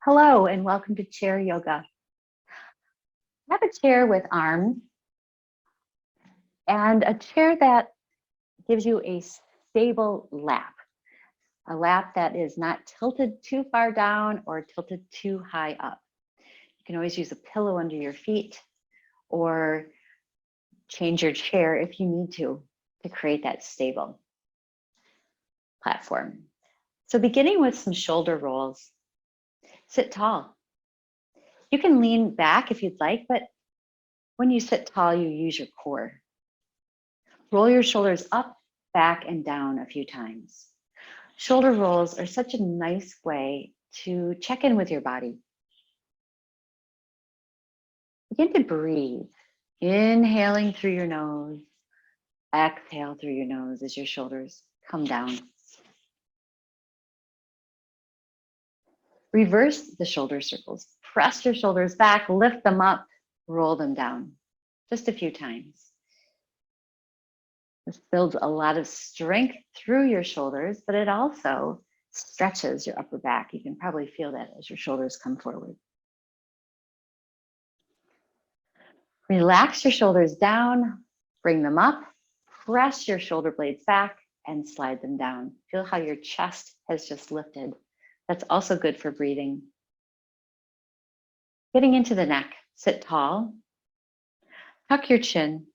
Hello and welcome to chair yoga. I have a chair with arms and a chair that gives you a stable lap, a lap that is not tilted too far down or tilted too high up. You can always use a pillow under your feet or change your chair if you need to create that stable platform. So beginning with some shoulder rolls, sit tall. You can lean back if you'd like, but when you sit tall, you use your core. Roll your shoulders up, back, and down a few times. Shoulder rolls are such a nice way to check in with your body. Begin to breathe, inhaling through your nose, exhale through your nose as your shoulders come down. Reverse the shoulder circles. Press your shoulders back, lift them up, roll them down. Just a few times. This builds a lot of strength through your shoulders, but it also stretches your upper back. You can probably feel that as your shoulders come forward. Relax your shoulders down, bring them up, press your shoulder blades back and slide them down. Feel how your chest has just lifted. That's also good for breathing. Getting into the neck, sit tall, tuck your chin,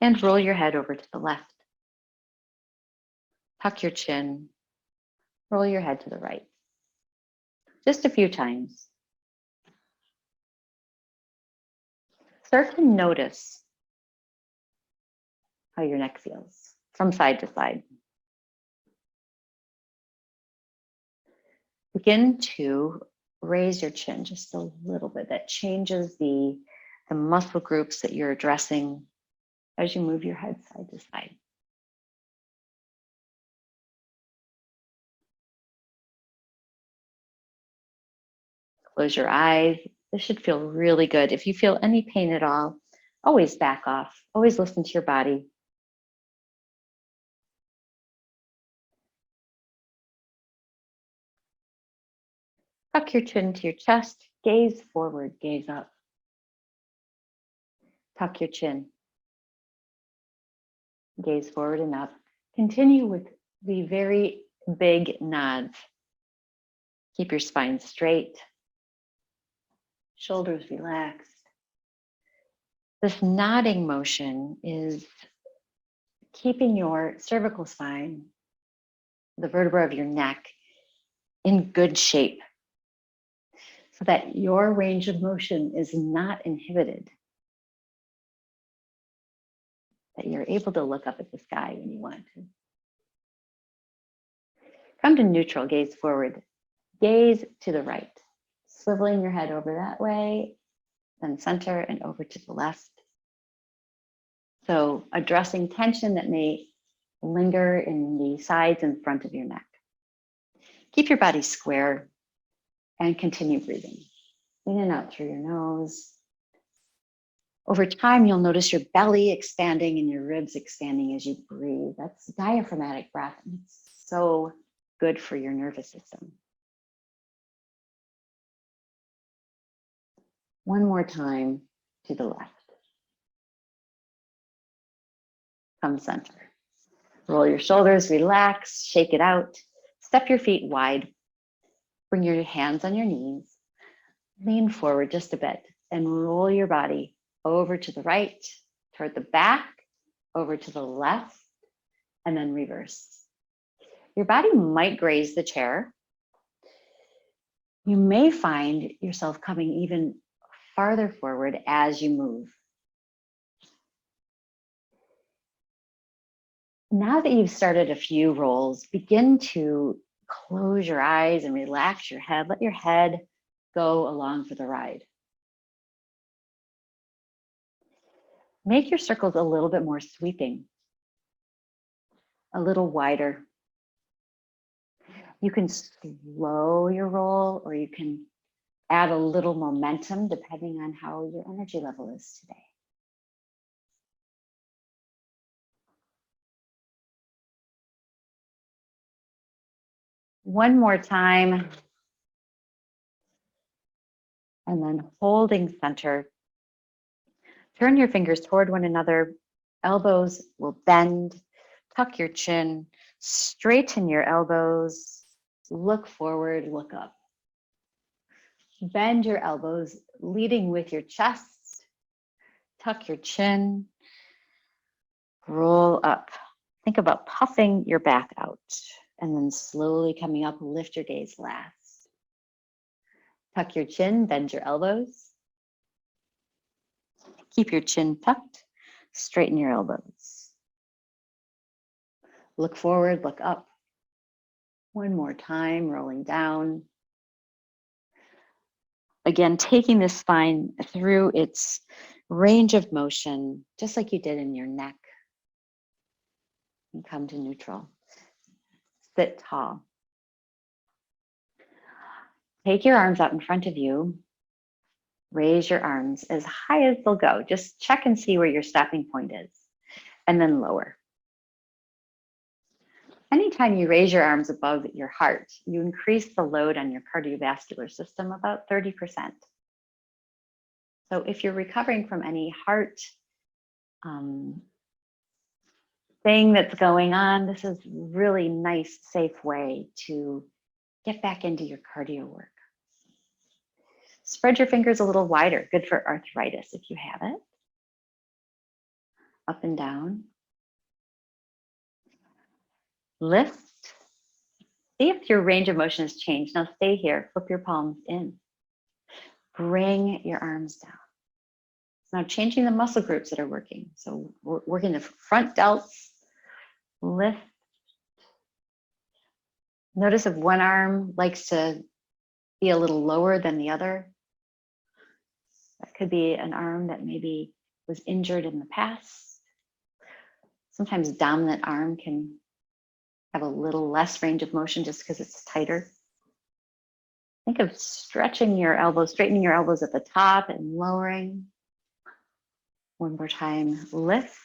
and roll your head over to the left. Tuck your chin, roll your head to the right. Just a few times. Start to notice how your neck feels from side to side. Begin to raise your chin just a little bit. That changes the muscle groups that you're addressing as you move your head side to side. Close your eyes. This should feel really good. If you feel any pain at all, always back off. Always listen to your body. Tuck your chin to your chest. Gaze forward, gaze up. Tuck your chin. Gaze forward and up. Continue with the very big nods. Keep your spine straight. Shoulders relaxed. This nodding motion is keeping your cervical spine, the vertebra of your neck, in good shape so that your range of motion is not inhibited, that you're able to look up at the sky when you want to. Come to neutral, gaze forward, gaze to the right, swiveling your head over that way, then center and over to the left. So addressing tension that may linger in the sides and front of your neck. Keep your body square and continue breathing in and out through your nose. Over time, you'll notice your belly expanding and your ribs expanding as you breathe. That's diaphragmatic breath, and it's so good for your nervous system. One more time to the left. Come center. Roll your shoulders, relax, shake it out. Step your feet wide. Bring your hands on your knees. Lean forward just a bit and roll your body over to the right, toward the back, over to the left, and then reverse. Your body might graze the chair. You may find yourself coming even farther forward as you move. Now that you've started a few rolls, begin to close your eyes and relax your head. Let your head go along for the ride. Make your circles a little bit more sweeping, a little wider. You can slow your roll or you can add a little momentum depending on how your energy level is today. One more time. And then holding center, turn your fingers toward one another. Elbows will bend. Tuck your chin. Straighten your elbows. Look forward, look up. Bend your elbows, leading with your chest. Tuck your chin. Roll up. Think about puffing your back out and then slowly coming up. Lift your gaze last. Tuck your chin, bend your elbows. Keep your chin tucked. Straighten your elbows. Look forward, look up. One more time, rolling down. Again, taking the spine through its range of motion, just like you did in your neck. And come to neutral. Sit tall. Take your arms out in front of you. Raise your arms as high as they'll go. Just check and see where your stopping point is, and then lower. Anytime you raise your arms above your heart, you increase the load on your cardiovascular system about 30%. So if you're recovering from any heart thing that's going on, this is really nice, safe way to get back into your cardio work. Spread your fingers a little wider, good for arthritis if you have it. Up and down. Lift. See if your range of motion has changed. Now stay here, flip your palms in. Bring your arms down. Now changing the muscle groups that are working. So we're working the front delts. Lift. Notice if one arm likes to be a little lower than the other. That could be an arm that maybe was injured in the past. Sometimes dominant arm can have a little less range of motion just because it's tighter. Think of stretching your elbows, straightening your elbows at the top and lowering. One more time, lift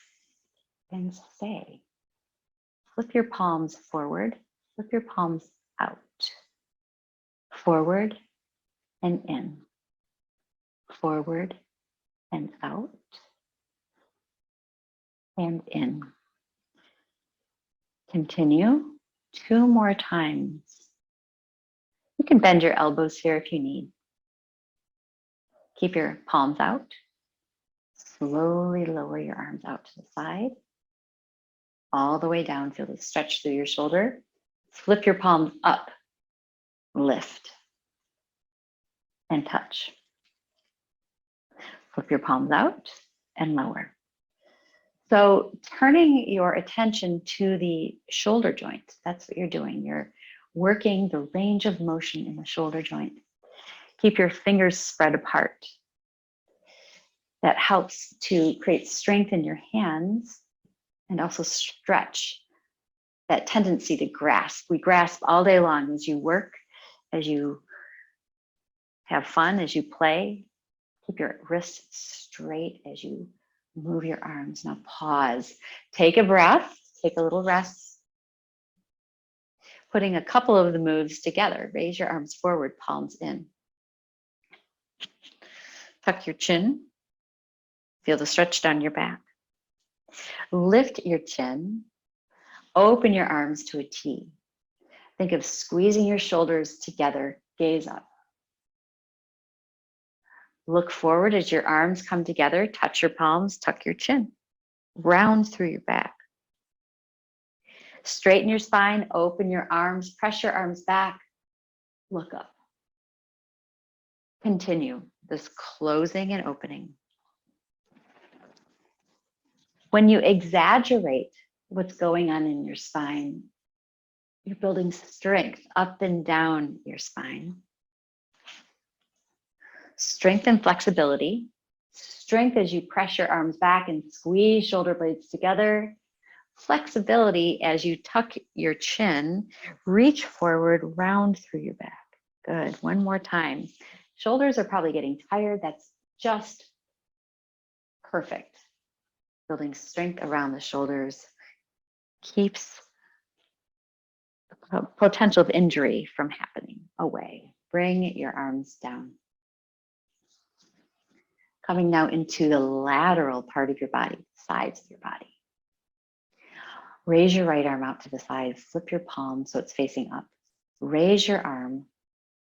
and stay. Flip your palms forward, flip your palms out. Forward and in. Forward and out. And in. Continue 2 more times. You can bend your elbows here if you need. Keep your palms out. Slowly lower your arms out to the side. All the way down, feel the stretch through your shoulder. Flip your palms up, lift, and touch. Flip your palms out and lower. So turning your attention to the shoulder joint, that's what you're doing. You're working the range of motion in the shoulder joint. Keep your fingers spread apart. That helps to create strength in your hands and also stretch that tendency to grasp. We grasp all day long as you work, as you have fun, as you play. Keep your wrists straight as you move your arms. Now pause, take a breath, take a little rest. Putting a couple of the moves together. Raise your arms forward, palms in. Tuck your chin. Feel the stretch down your back. Lift your chin. Open your arms to a T. Think of squeezing your shoulders together. Gaze up. Look forward as your arms come together. Touch your palms, tuck your chin. Round through your back. Straighten your spine, open your arms, press your arms back. Look up. Continue this closing and opening. When you exaggerate what's going on in your spine, you're building strength up and down your spine. Strength and flexibility. Strength as you press your arms back and squeeze shoulder blades together. Flexibility as you tuck your chin, reach forward, round through your back. Good, one more time. Shoulders are probably getting tired. That's just perfect. Building strength around the shoulders keeps the potential of injury from happening away. Bring your arms down. Coming now into the lateral part of your body, sides of your body. Raise your right arm out to the side, flip your palm so it's facing up. Raise your arm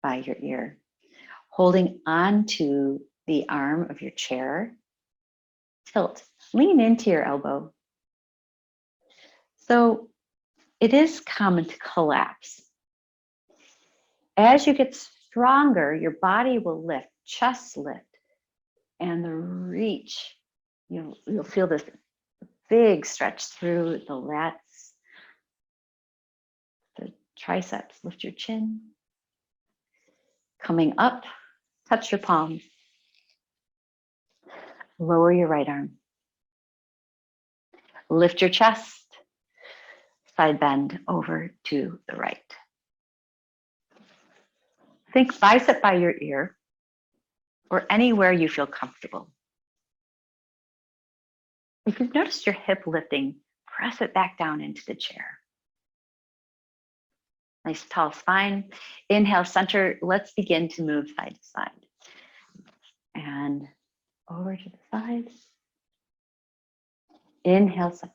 by your ear, holding onto the arm of your chair. Tilt, lean into your elbow. So it is common to collapse. As you get stronger, your body will lift, chest lift, and the reach. You'll feel this big stretch through the lats, the triceps. Lift your chin. Coming up, touch your palms. Lower your right arm. Lift your chest. Side bend over to the right. Think bicep by your ear or anywhere you feel comfortable. If you've noticed your hip lifting, press it back down into the chair. Nice tall spine. Inhale, center. Let's begin to move side to side. And over to the side. Inhale, center.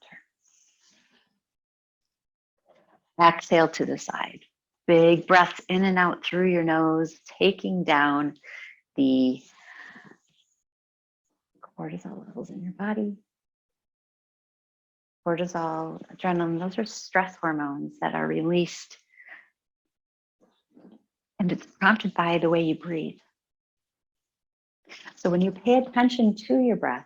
Exhale to the side. Big breaths in and out through your nose, taking down the cortisol levels in your body. Cortisol, adrenaline, those are stress hormones that are released. And it's prompted by the way you breathe. So when you pay attention to your breath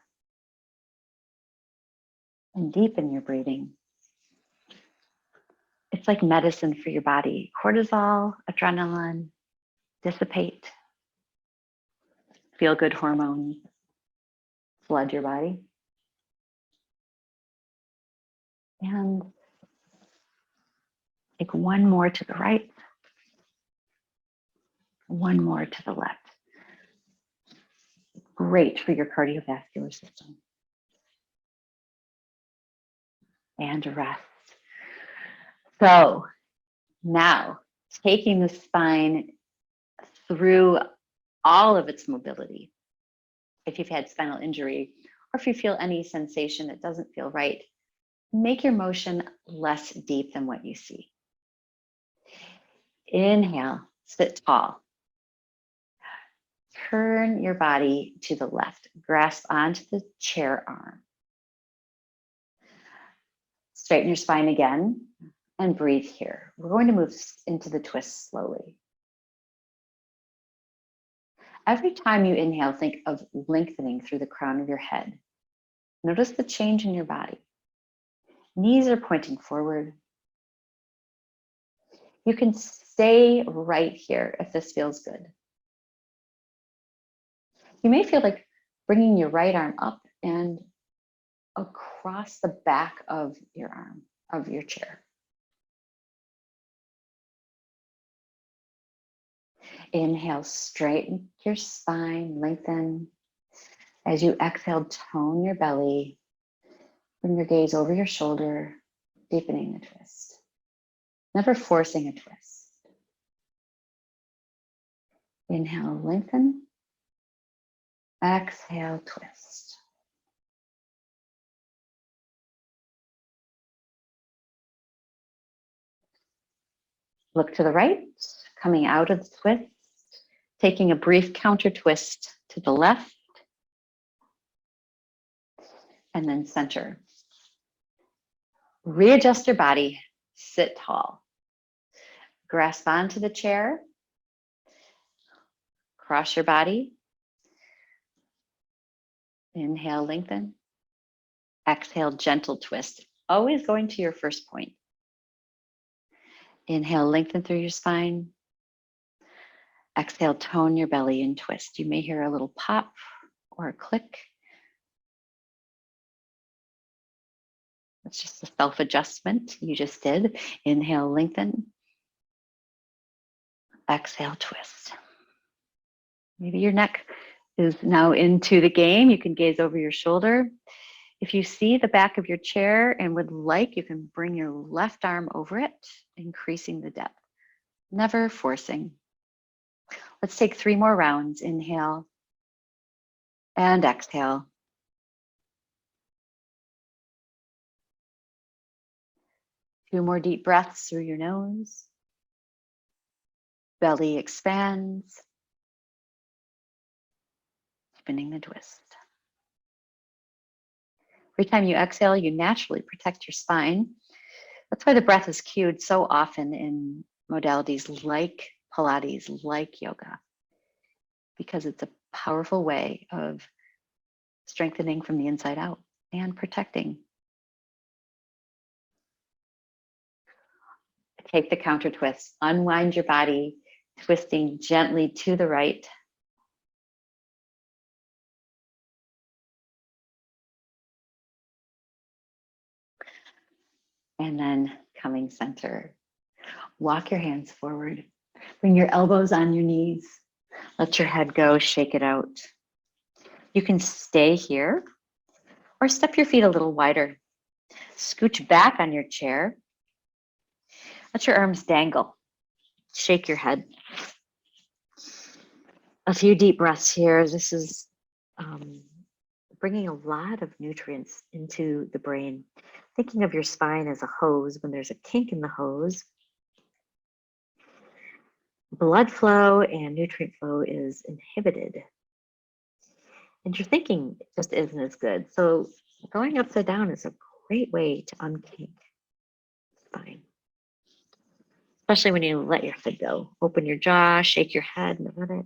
and deepen your breathing, it's like medicine for your body. Cortisol, adrenaline, dissipate. Feel good hormones flood your body. And take one more to the right, one more to the left. Great for your cardiovascular system. And rest. So now taking the spine through all of its mobility. If you've had spinal injury or if you feel any sensation that doesn't feel right, make your motion less deep than what you see. Inhale, sit tall. Turn your body to the left. Grasp onto the chair arm. Straighten your spine again and breathe here. We're going to move into the twist slowly. Every time you inhale, think of lengthening through the crown of your head. Notice the change in your body. Knees are pointing forward. You can stay right here if this feels good. You may feel like bringing your right arm up and across the back of your arm, of your chair. Inhale, straighten your spine, lengthen. As you exhale, tone your belly. Bring your gaze over your shoulder, deepening the twist. Never forcing a twist. Inhale, lengthen. Exhale, twist. Look to the right, coming out of the twist, taking a brief counter twist to the left, and then center. Readjust your body, sit tall. Grasp onto the chair, cross your body. Inhale, lengthen. Exhale, gentle twist. Always going to your first point. Inhale, lengthen through your spine. Exhale, tone your belly and twist. You may hear a little pop or a click. It's just a self-adjustment you just did. Inhale, lengthen. Exhale, twist. Maybe your neck is now into the game. You can gaze over your shoulder. If you see the back of your chair and would like, you can bring your left arm over it, increasing the depth. Never forcing. Let's take 3 more rounds. Inhale. And exhale. Two more deep breaths through your nose. Belly expands. Spinning the twist. Every time you exhale, you naturally protect your spine. That's why the breath is cued so often in modalities like Pilates, like yoga, because it's a powerful way of strengthening from the inside out and protecting. Take the counter twist, unwind your body, twisting gently to the right. And then coming center. Walk your hands forward. Bring your elbows on your knees. Let your head go, shake it out. You can stay here or step your feet a little wider. Scooch back on your chair. Let your arms dangle. Shake your head. A few deep breaths here. This is bringing a lot of nutrients into the brain. Thinking of your spine as a hose. When there's a kink in the hose, blood flow and nutrient flow is inhibited. And your thinking just isn't as good. So going upside down is a great way to unkink spine. Especially when you let your head go. Open your jaw, shake your head and let it.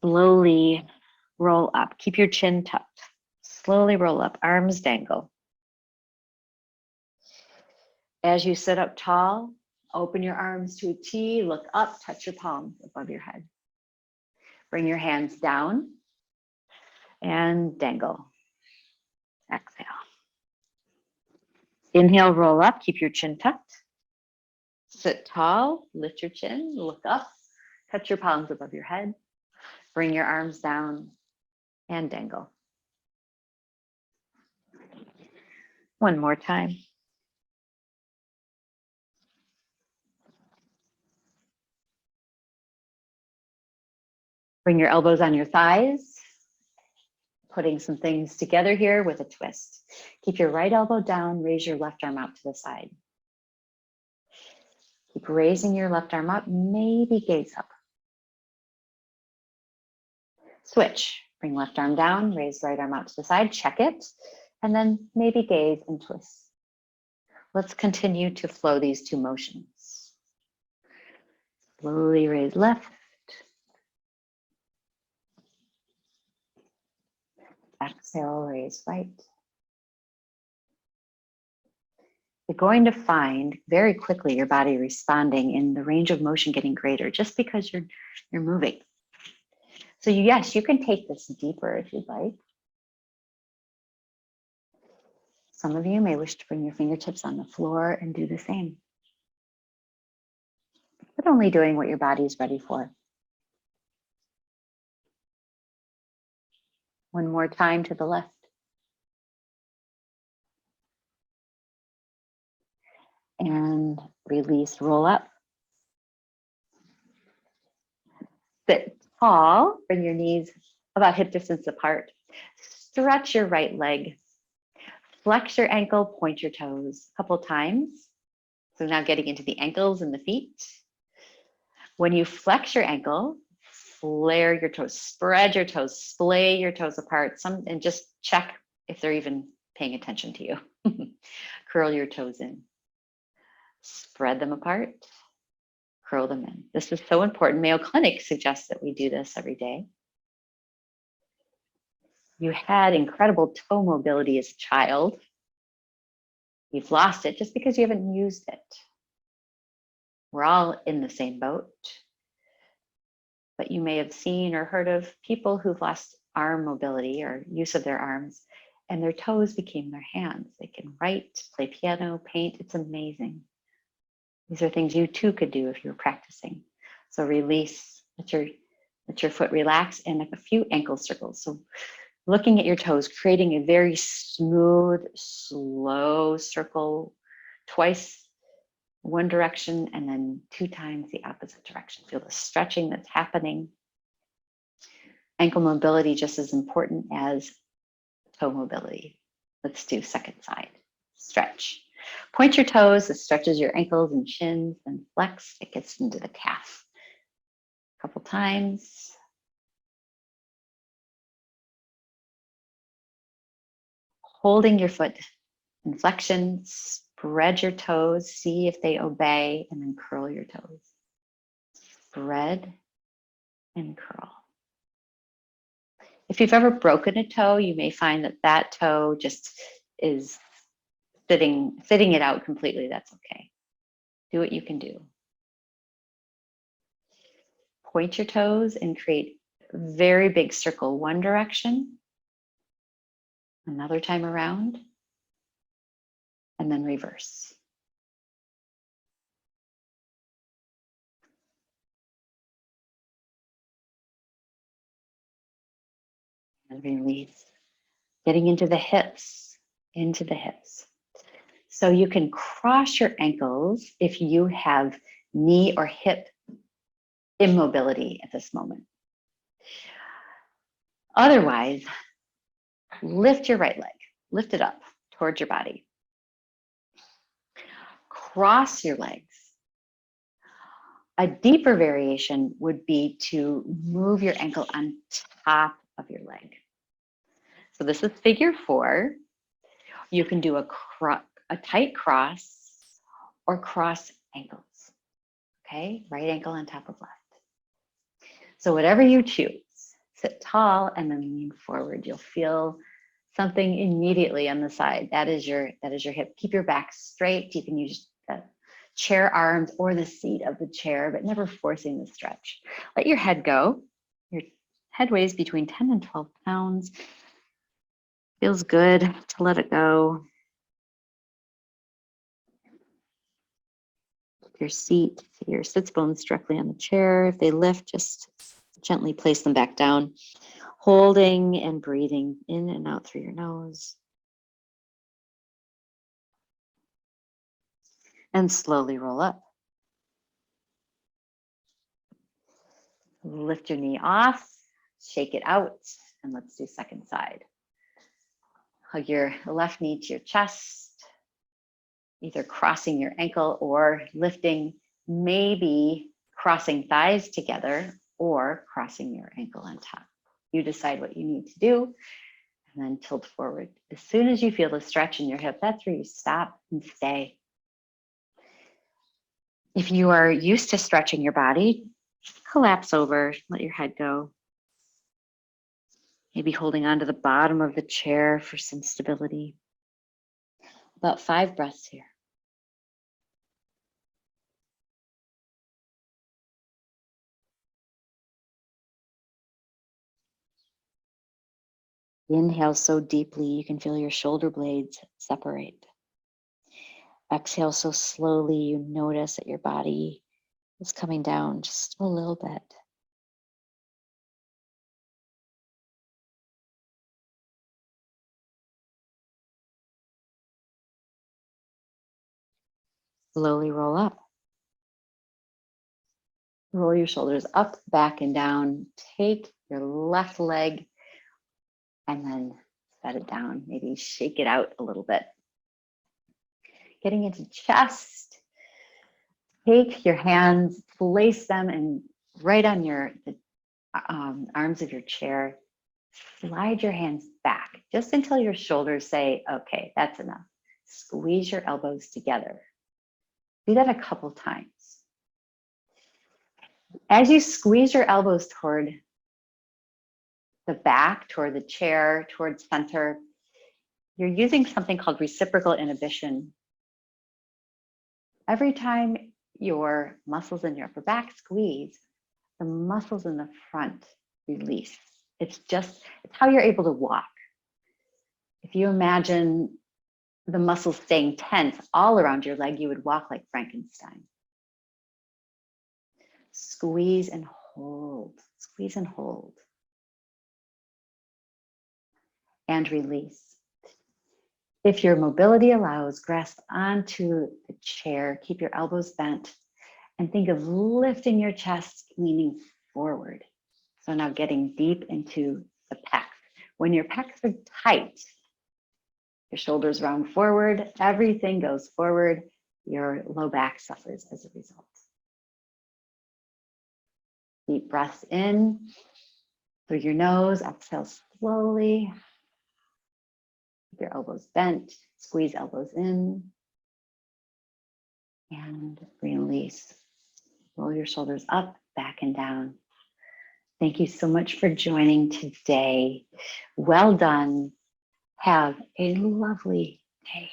Slowly roll up. Keep your chin tucked. Slowly roll up. Arms dangle. As you sit up tall, open your arms to a T. Look up. Touch your palms above your head. Bring your hands down and dangle. Exhale. Inhale, roll up. Keep your chin tucked. Sit tall. Lift your chin. Look up. Touch your palms above your head. Bring your arms down and dangle. One more time. Bring your elbows on your thighs. Putting some things together here with a twist. Keep your right elbow down. Raise your left arm out to the side. Keep raising your left arm up. Maybe gaze up. Switch. Bring left arm down. Raise right arm out to the side. Check it. And then maybe gaze and twist. Let's continue to flow these two motions. Slowly raise left. Exhale, raise right. You're going to find very quickly your body responding in the range of motion getting greater just because you're moving. So yes, you can take this deeper if you'd like. Some of you may wish to bring your fingertips on the floor and do the same. But only doing what your body is ready for. One more time to the left. And release, roll up. Sit tall, bring your knees about hip distance apart. Stretch your right leg. Flex your ankle, point your toes a couple times. So now getting into the ankles and the feet. When you flex your ankle, flare your toes, spread your toes, splay your toes apart, and just check if they're even paying attention to you. Curl your toes in. Spread them apart, curl them in. This is so important. Mayo Clinic suggests that we do this every day. You had incredible toe mobility as a child. You've lost it just because you haven't used it. We're all in the same boat. But you may have seen or heard of people who've lost arm mobility or use of their arms, and their toes became their hands. They can write, play piano, paint. It's amazing. These are things you too could do if you're practicing. So release, let your foot relax, and a few ankle circles. So looking at your toes, creating a very smooth, slow circle twice one direction and then 2 times the opposite direction. Feel the stretching that's happening. Ankle mobility just as important as toe mobility. Let's do second side. Stretch. Point your toes. It stretches your ankles and shins, and flex. It gets into the calf. A couple times. Holding your foot in flexion, spread your toes, see if they obey, and then curl your toes. Spread and curl. If you've ever broken a toe, you may find that that toe just is sitting it out completely. That's okay. Do what you can do. Point your toes and create a very big circle one direction, another time around, and then reverse. And release. Getting into the hips, into the hips. So you can cross your ankles if you have knee or hip immobility at this moment. Otherwise, lift your right leg, lift it up towards your body. Cross your legs. A deeper variation would be to move your ankle on top of your leg. So this is figure 4. You can do a tight cross or cross ankles. Okay, right ankle on top of left. So whatever you choose, sit tall and then lean forward. You'll feel something immediately on the side. That is your hip. Keep your back straight. You can use the chair arms or the seat of the chair, but never forcing the stretch. Let your head go. Your head weighs between 10 and 12 pounds. Feels good to let it go. Your seat, your sits bones directly on the chair. If they lift, just gently place them back down. Holding and breathing in and out through your nose. And slowly roll up. Lift your knee off, shake it out, and let's do second side. Hug your left knee to your chest, either crossing your ankle or lifting, maybe crossing thighs together or crossing your ankle on top. You decide what you need to do, and then tilt forward. As soon as you feel the stretch in your hip, that's where you stop and stay. If you are used to stretching your body, collapse over, let your head go. Maybe holding onto the bottom of the chair for some stability. About 5 breaths here. Inhale so deeply you can feel your shoulder blades separate. Exhale so slowly you notice that your body is coming down just a little bit. Slowly roll up. Roll your shoulders up, back, and down. Take your left leg and then set it down. Maybe shake it out a little bit. Getting into chest. Take your hands, place them right on the arms of your chair. Slide your hands back just until your shoulders say, okay, that's enough. Squeeze your elbows together. Do that a couple times. As you squeeze your elbows toward the back, toward the chair, toward center, you're using something called reciprocal inhibition. Every time your muscles in your upper back squeeze, the muscles in the front release. It's how you're able to walk. If you imagine the muscles staying tense all around your leg, you would walk like Frankenstein. Squeeze and hold, squeeze and hold. And release. If your mobility allows, grasp onto the chair, keep your elbows bent, and think of lifting your chest, leaning forward. So now getting deep into the pecs. When your pecs are tight, your shoulders round forward, everything goes forward, your low back suffers as a result. Deep breaths in through your nose, exhale slowly. Keep your elbows bent, squeeze elbows in, and release. Roll your shoulders up, back, and down. Thank you so much for joining today. Well done. Have a lovely day.